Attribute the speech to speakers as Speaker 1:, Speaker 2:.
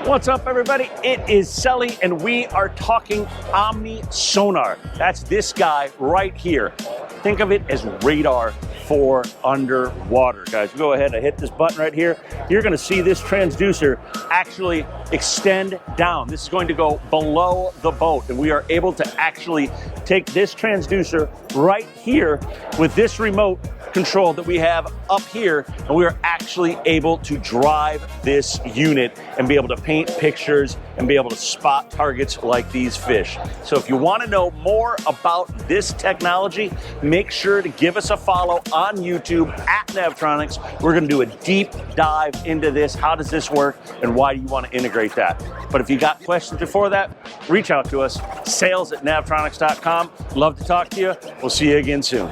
Speaker 1: What's up, everybody? It is Sully, and we are talking Omni Sonar. That's this guy right here. Think of it as radar for underwater. Guys, go ahead and hit this button right here. You're gonna see this transducer actually extend down. This is going to go below the boat, and we are able to actually take this transducer right here with this remote control that we have up here, and we are actually able to drive this unit and be able to paint pictures and be able to spot targets like these fish. So if you want to know more about this technology, make sure to give us a follow on YouTube at Navtronics. We're going to do a deep dive into this. How does this work, and why do you want to integrate that? But if you got questions before that, reach out to us, sales@navtronics.com. Love to talk to you. We'll see you again soon.